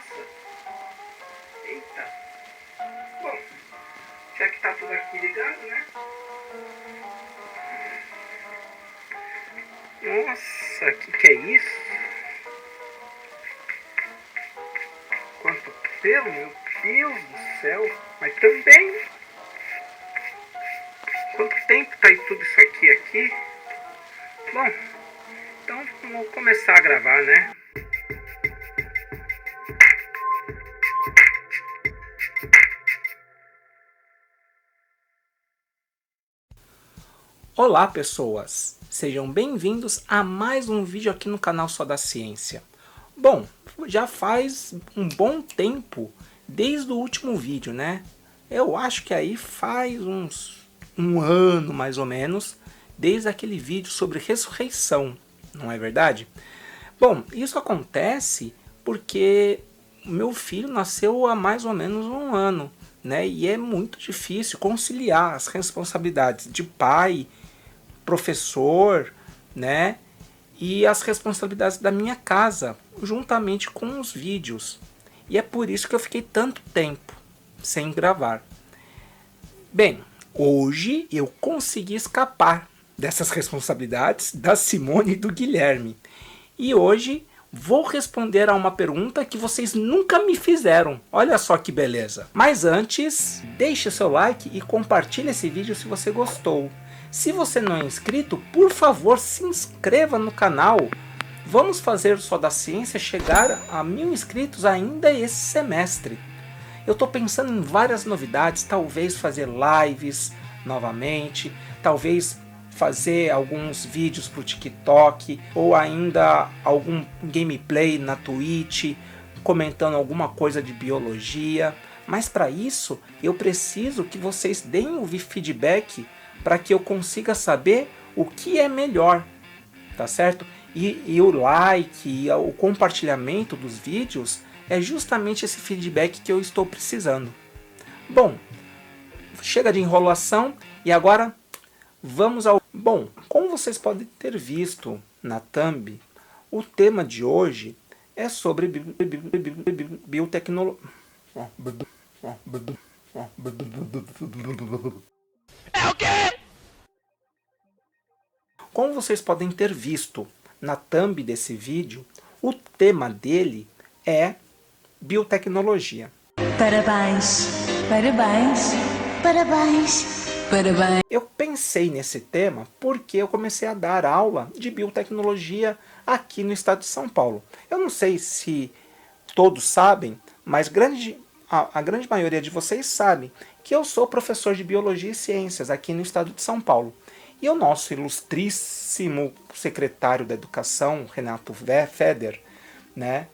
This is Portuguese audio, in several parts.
Nossa! Eita! Bom, já que tá tudo aqui ligado, né? Nossa, que é isso? Quanto pelo, meu Deus do céu! Mas também... Quanto tempo tá tudo isso aqui? Bom, então vamos começar a gravar, né? Olá pessoas, sejam bem-vindos a mais um vídeo aqui no canal Só da Ciência. Bom, já faz um bom tempo desde o último vídeo, né? Eu acho que aí faz um ano mais ou menos, desde aquele vídeo sobre ressurreição, não é verdade? Bom, isso acontece porque meu filho nasceu há mais ou menos um ano, né? E é muito difícil conciliar as responsabilidades de pai, professor, né? E as responsabilidades da minha casa, juntamente com os vídeos. E é por isso que eu fiquei tanto tempo sem gravar. Bem, hoje eu consegui escapar dessas responsabilidades da Simone e do Guilherme. E hoje vou responder a uma pergunta que vocês nunca me fizeram. Olha só que beleza. Mas antes, deixe seu like e compartilhe esse vídeo se você gostou. Se você não é inscrito, por favor, se inscreva no canal. Vamos fazer o Só da Ciência chegar a 1000 inscritos ainda esse semestre. Eu estou pensando em várias novidades, talvez fazer lives novamente, talvez fazer alguns vídeos para o TikTok, ou ainda algum gameplay na Twitch, comentando alguma coisa de biologia. Mas para isso, eu preciso que vocês deem o feedback para que eu consiga saber o que é melhor, tá certo? E o like e o compartilhamento dos vídeos é justamente esse feedback que eu estou precisando. Bom, chega de enrolação e agora vamos ao... Bom, como vocês podem ter visto na thumb, o tema de hoje é sobre biotecnologia. É o quê? Como vocês podem ter visto na thumb desse vídeo, o tema dele é biotecnologia. Parabéns, parabéns, parabéns, parabéns. Eu pensei nesse tema porque eu comecei a dar aula de biotecnologia aqui no estado de São Paulo. Eu não sei se todos sabem, mas a grande maioria de vocês sabem que eu sou professor de Biologia e Ciências aqui no estado de São Paulo. E o nosso ilustríssimo secretário da Educação, Renato Feder, né,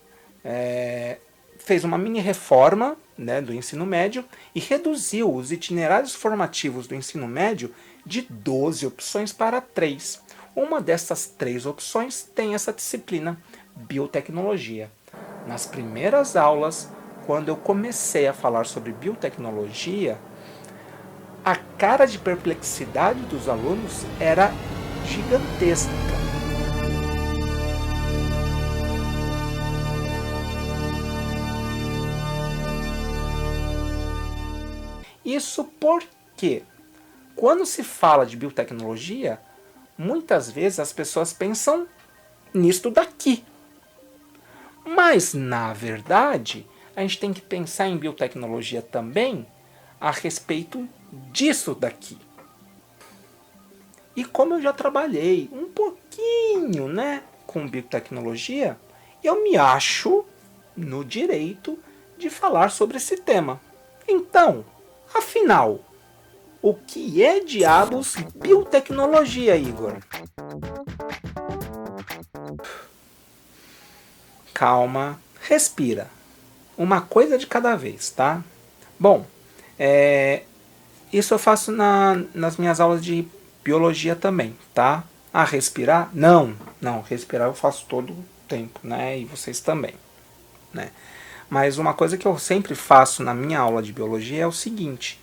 fez uma mini reforma, né, do ensino médio e reduziu os itinerários formativos do ensino médio de 12 opções para 3. Uma dessas 3 opções tem essa disciplina, biotecnologia. Nas primeiras aulas, quando eu comecei a falar sobre biotecnologia, a cara de perplexidade dos alunos era gigantesca. Isso porque, quando se fala de biotecnologia, muitas vezes as pessoas pensam nisto daqui. Mas, na verdade, a gente tem que pensar em biotecnologia também a respeito disso daqui. E como eu já trabalhei um pouquinho, né, com biotecnologia, eu me acho no direito de falar sobre esse tema. Então, afinal, o que é diabos biotecnologia, Igor? Calma, respira. Uma coisa de cada vez, tá? Bom, isso eu faço nas minhas aulas de biologia também, tá? Ah, respirar? Não, respirar eu faço todo o tempo, né? E vocês também, né? Mas uma coisa que eu sempre faço na minha aula de biologia é o seguinte: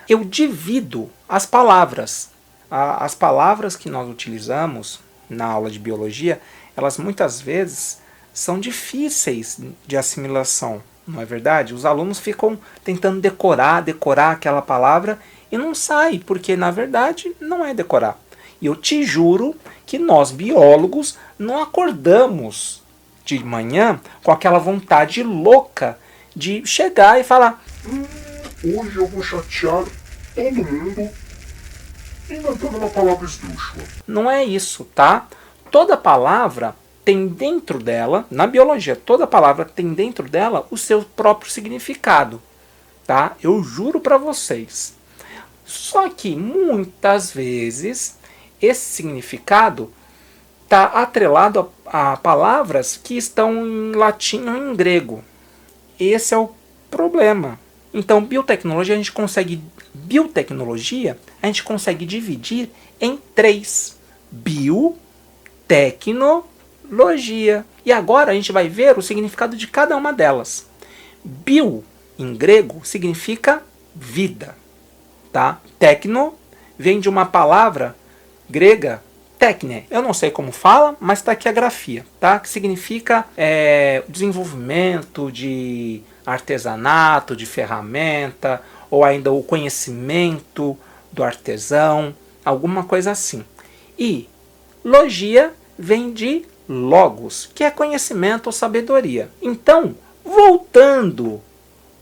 eu divido as palavras. As palavras que nós utilizamos na aula de biologia, elas muitas vezes são difíceis de assimilação, não é verdade? Os alunos ficam tentando decorar aquela palavra e não sai, porque na verdade não é decorar. E eu te juro que nós, biólogos, não acordamos de manhã com aquela vontade louca de chegar e falar: hoje eu vou chatear todo mundo inventando uma palavra esdrúxula. Não é isso, tá? Toda palavra tem dentro dela, na biologia, toda palavra tem dentro dela o seu próprio significado, tá? Eu juro para vocês. Só que muitas vezes esse significado está atrelado a palavras que estão em latim ou em grego. Esse é o problema. Então, biotecnologia a gente consegue dividir em 3: biotecnologia. E agora a gente vai ver o significado de cada uma delas. Bio, em grego, significa vida, tá? Tecno vem de uma palavra grega, techne. Eu não sei como fala, mas está aqui a grafia, tá? Que significa desenvolvimento de artesanato, de ferramenta, ou ainda o conhecimento do artesão, alguma coisa assim. E logia vem de logos, que é conhecimento ou sabedoria. Então, voltando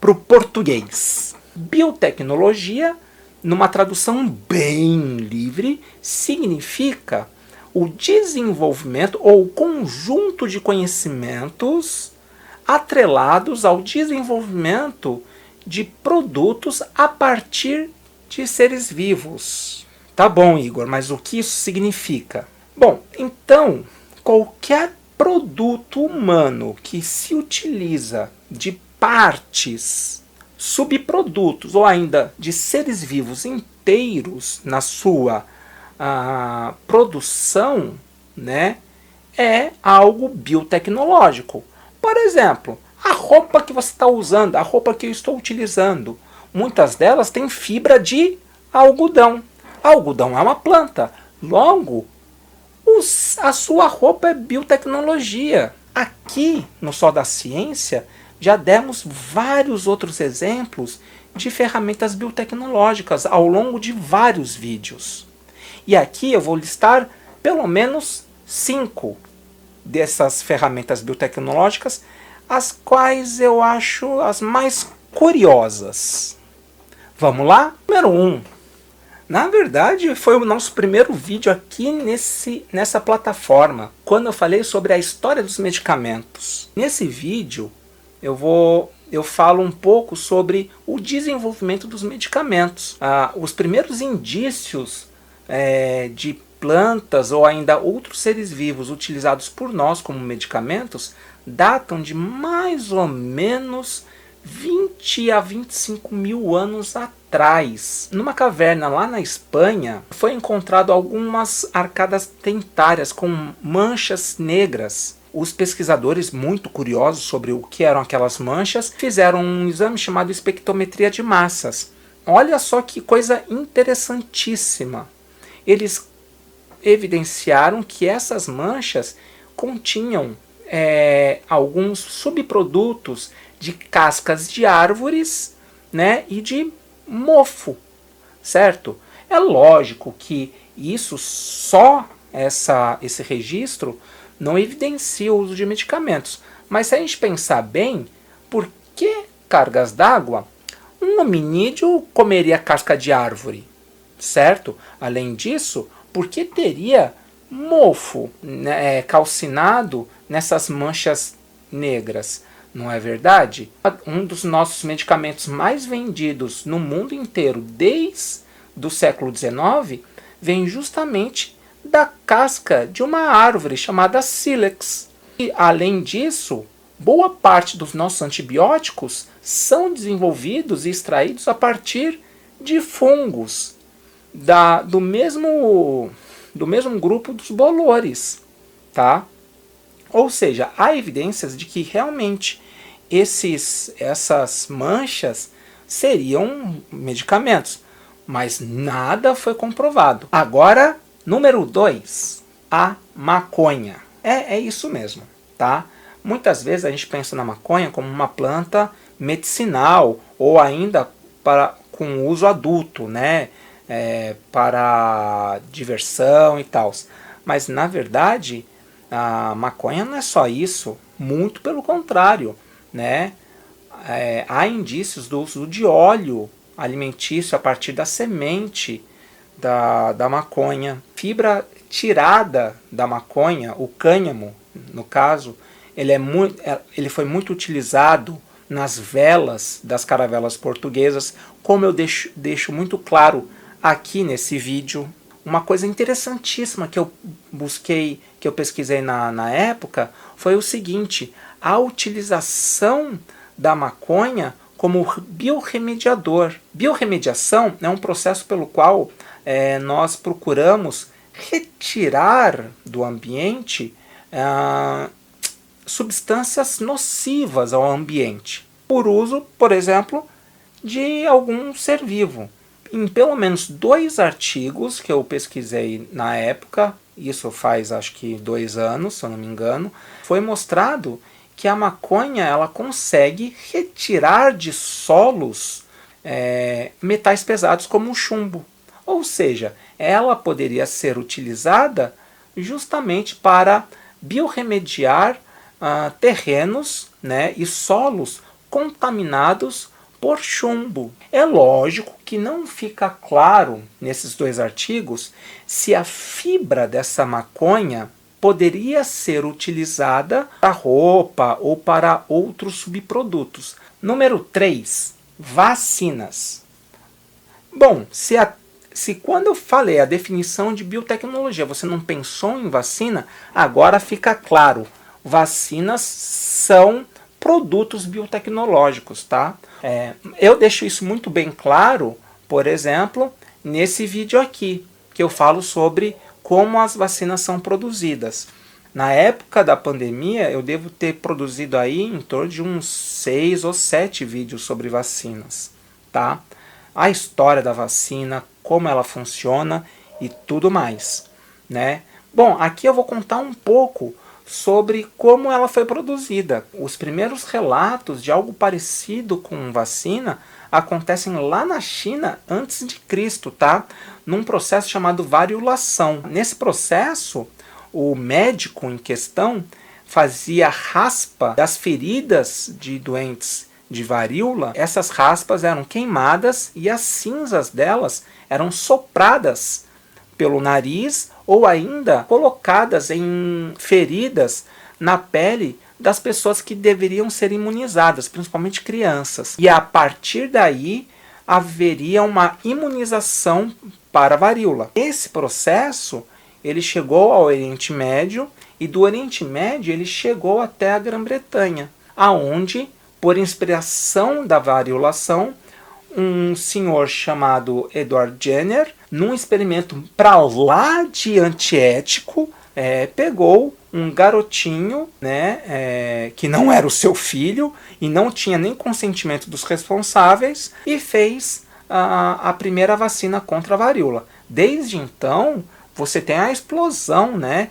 para o português, biotecnologia, numa tradução bem livre, significa o desenvolvimento ou conjunto de conhecimentos atrelados ao desenvolvimento de produtos a partir de seres vivos. Tá bom, Igor, mas o que isso significa? Bom, então, qualquer produto humano que se utiliza de partes, subprodutos ou ainda de seres vivos inteiros na sua produção, né, é algo biotecnológico. Por exemplo, a roupa que você está usando, a roupa que eu estou utilizando, muitas delas têm fibra de algodão. Algodão é uma planta. Logo, a sua roupa é biotecnologia. Aqui no Só da Ciência já demos vários outros exemplos de ferramentas biotecnológicas ao longo de vários vídeos. E aqui eu vou listar pelo menos 5 dessas ferramentas biotecnológicas, as quais eu acho as mais curiosas. Vamos lá? Número 1. Na verdade, foi o nosso primeiro vídeo aqui nessa plataforma, quando eu falei sobre a história dos medicamentos. Nesse vídeo, eu falo um pouco sobre o desenvolvimento dos medicamentos. Os primeiros indícios de plantas ou ainda outros seres vivos utilizados por nós como medicamentos datam de mais ou menos 20 a 25 mil anos atrás. Numa caverna lá na Espanha, foi encontrado algumas arcadas dentárias com manchas negras. Os pesquisadores, muito curiosos sobre o que eram aquelas manchas, fizeram um exame chamado espectrometria de massas. Olha só que coisa interessantíssima. Eles evidenciaram que essas manchas continham alguns subprodutos de cascas de árvores, né, e de mofo, certo? É lógico que esse registro não evidencia o uso de medicamentos, mas se a gente pensar bem, por que cargas d'água? Um hominídeo comeria casca de árvore, certo? Além disso, por que teria mofo, né, calcinado nessas manchas negras? Não é verdade? Um dos nossos medicamentos mais vendidos no mundo inteiro desde o século XIX vem justamente da casca de uma árvore chamada sílex. E, além disso, boa parte dos nossos antibióticos são desenvolvidos e extraídos a partir de fungos do mesmo grupo dos bolores, tá? Ou seja, há evidências de que realmente essas manchas seriam medicamentos, mas nada foi comprovado. Agora, número 2, a maconha. É isso mesmo, tá? Muitas vezes a gente pensa na maconha como uma planta medicinal ou ainda com uso adulto, né? Para diversão e tal. Mas na verdade a maconha não é só isso, muito pelo contrário, né? Há indícios do uso de óleo alimentício a partir da semente da maconha. Fibra tirada da maconha, o cânhamo, no caso, ele foi muito utilizado nas velas das caravelas portuguesas, como eu deixo muito claro aqui nesse vídeo. Uma coisa interessantíssima que eu busquei, que eu pesquisei na época, foi o seguinte: a utilização da maconha como biorremediador. Biorremediação é um processo pelo qual nós procuramos retirar do ambiente substâncias nocivas ao ambiente, por uso, por exemplo, de algum ser vivo. Em pelo menos 2 artigos que eu pesquisei na época, isso faz acho que 2 anos, se eu não me engano, foi mostrado que a maconha ela consegue retirar de solos metais pesados como o chumbo. Ou seja, ela poderia ser utilizada justamente para biorremediar terrenos, né, e solos contaminados por chumbo. É lógico que não fica claro nesses 2 artigos se a fibra dessa maconha poderia ser utilizada para roupa ou para outros subprodutos. Número 3, vacinas. Bom, se quando eu falei a definição de biotecnologia você não pensou em vacina, agora fica claro. Vacinas são produtos biotecnológicos, tá? Eu deixo isso muito bem claro, por exemplo, nesse vídeo aqui, que eu falo sobre como as vacinas são produzidas. Na época da pandemia, eu devo ter produzido aí em torno de uns 6 ou 7 vídeos sobre vacinas, tá? A história da vacina, como ela funciona e tudo mais, né? Bom, aqui eu vou contar um pouco sobre como ela foi produzida. Os primeiros relatos de algo parecido com vacina acontecem lá na China antes de Cristo, tá? Num processo chamado variolação. Nesse processo, o médico em questão fazia raspa das feridas de doentes de varíola. Essas raspas eram queimadas e as cinzas delas eram sopradas pelo nariz ou ainda colocadas em feridas na pele das pessoas que deveriam ser imunizadas, principalmente crianças. E a partir daí haveria uma imunização para a varíola. Esse processo ele chegou ao Oriente Médio e do Oriente Médio ele chegou até a Grã-Bretanha, aonde, por inspiração da variolação, um senhor chamado Edward Jenner, num experimento para lá de antiético, pegou um garotinho, né, que não era o seu filho e não tinha nem consentimento dos responsáveis e fez a primeira vacina contra a varíola. Desde então, você tem a explosão, né,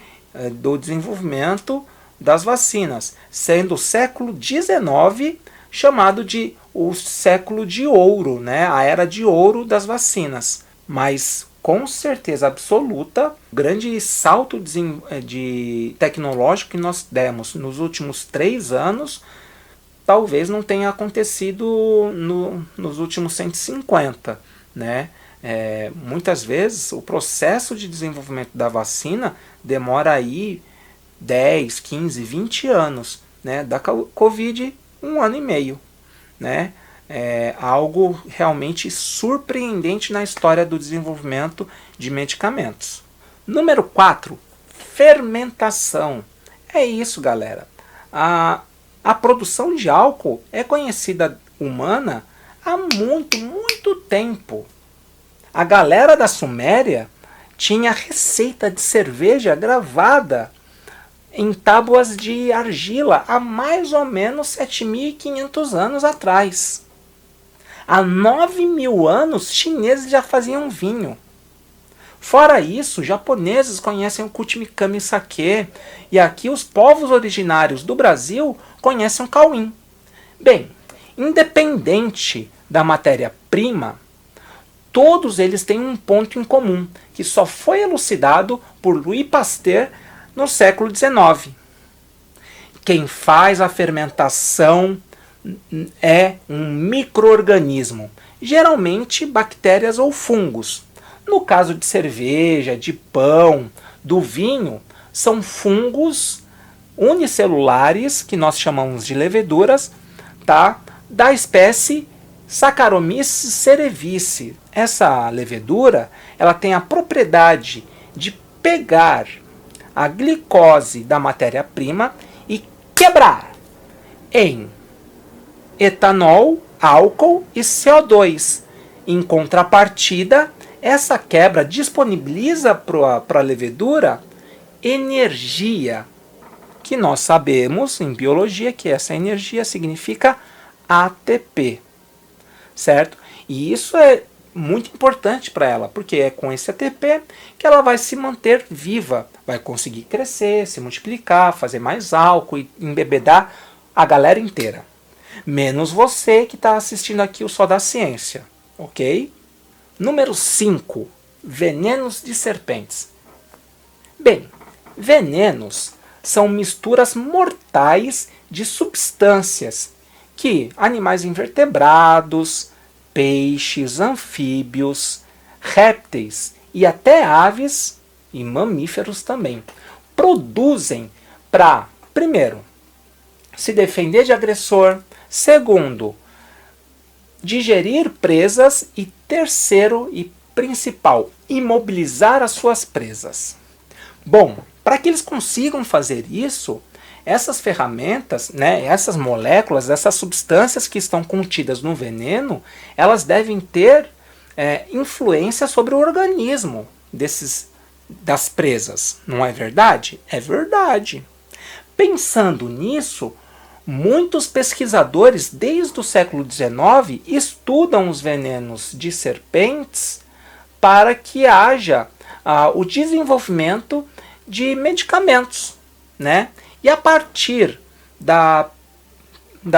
do desenvolvimento das vacinas, sendo o século XIX chamado de o século de ouro, né? A era de ouro das vacinas. Mas com certeza absoluta, o grande salto de tecnológico que nós demos nos últimos 3 anos, talvez não tenha acontecido nos últimos 150, né? Muitas vezes o processo de desenvolvimento da vacina demora aí 10, 15, 20 anos, né? Da Covid, 1 ano e meio, né? Algo realmente surpreendente na história do desenvolvimento de medicamentos. Número 4, fermentação. É isso, galera. A produção de álcool é conhecida humana há muito, muito tempo. A galera da Suméria tinha receita de cerveja gravada em tábuas de argila há mais ou menos 7.500 anos atrás. Há 9.000 anos, chineses já faziam vinho. Fora isso, japoneses conhecem o Kuchimikami Sake, e aqui os povos originários do Brasil conhecem o Cauim. Bem, independente da matéria-prima, todos eles têm um ponto em comum, que só foi elucidado por Louis Pasteur no século XIX. Quem faz a fermentação é um micro-organismo, geralmente bactérias ou fungos. No caso de cerveja, de pão, do vinho, são fungos unicelulares, que nós chamamos de leveduras, tá? Da espécie Saccharomyces cerevisiae. Essa levedura, ela tem a propriedade de pegar a glicose da matéria-prima e quebrar em etanol, álcool e CO2. Em contrapartida, essa quebra disponibiliza para a levedura energia, que nós sabemos em biologia que essa energia significa ATP, certo? E isso é muito importante para ela, porque é com esse ATP que ela vai se manter viva, vai conseguir crescer, se multiplicar, fazer mais álcool e embebedar a galera inteira. Menos você que está assistindo aqui o Só da Ciência, ok? Número 5. Venenos de serpentes. Bem, venenos são misturas mortais de substâncias que animais invertebrados, peixes, anfíbios, répteis e até aves e mamíferos também produzem para, primeiro, se defender de agressor, segundo, digerir presas e terceiro e principal, imobilizar as suas presas. Bom, para que eles consigam fazer isso, essas ferramentas, né, essas moléculas, essas substâncias que estão contidas no veneno, elas devem ter influência sobre o organismo das presas. Não é verdade? É verdade. Pensando nisso, muitos pesquisadores desde o século XIX estudam os venenos de serpentes para que haja o desenvolvimento de medicamentos, né? E a partir da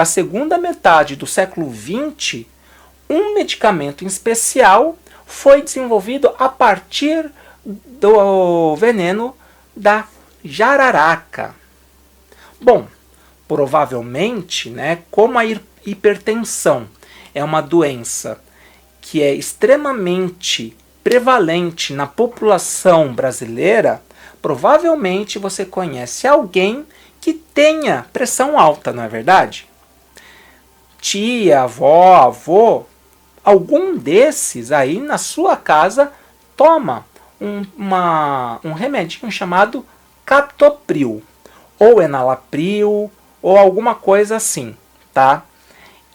segunda metade do século XX, um medicamento em especial foi desenvolvido a partir do veneno da jararaca. Bom, provavelmente, né, como a hipertensão é uma doença que é extremamente prevalente na população brasileira, provavelmente você conhece alguém que tenha pressão alta, não é verdade? Tia, avó, avô, algum desses aí na sua casa toma um remedinho chamado captopril, ou enalapril, ou alguma coisa assim, tá?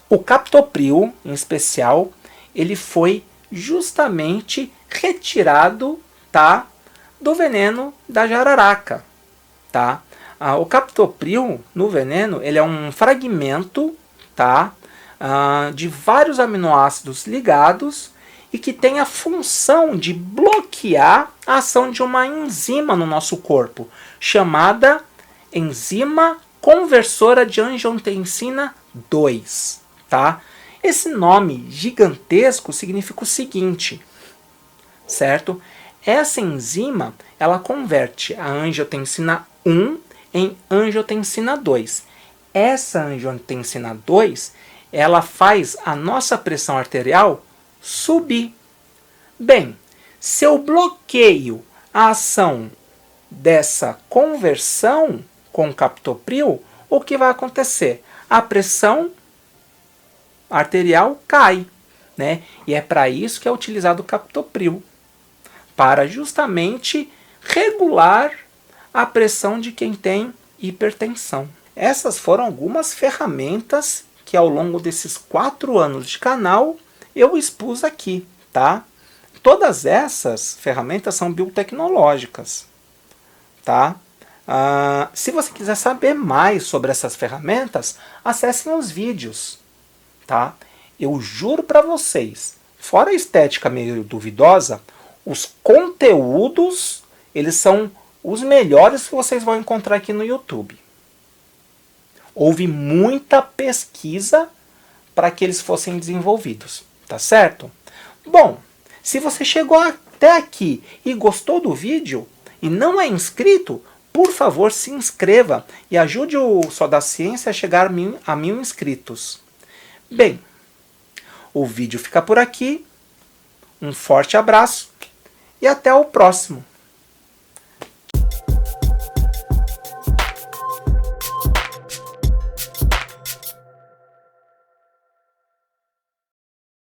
O captopril, em especial, ele foi justamente retirado, tá, do veneno da jararaca, tá? O captopril no veneno, ele é um fragmento, tá, de vários aminoácidos ligados e que tem a função de bloquear a ação de uma enzima no nosso corpo, chamada enzima conversora de angiotensina 2, tá? Esse nome gigantesco significa o seguinte, certo? Essa enzima, ela converte a angiotensina 1 em angiotensina 2. Essa angiotensina 2, ela faz a nossa pressão arterial subir. Bem, se eu bloqueio a ação dessa conversão com captopril, o que vai acontecer? A pressão arterial cai, né? E é para isso que é utilizado o captopril, para justamente regular a pressão de quem tem hipertensão. Essas foram algumas ferramentas que ao longo desses 4 anos de canal eu expus aqui, tá? Todas essas ferramentas são biotecnológicas, tá? Se você quiser saber mais sobre essas ferramentas, acessem os vídeos, tá? Eu juro para vocês, fora a estética meio duvidosa, Os conteúdos, eles são os melhores que vocês vão encontrar aqui no YouTube. Houve muita pesquisa para que eles fossem desenvolvidos, tá certo? Bom, se você chegou até aqui e gostou do vídeo e não é inscrito, por favor, se inscreva e ajude o Só da Ciência a chegar a 1000 inscritos. Bem, o vídeo fica por aqui. Um forte abraço e até o próximo.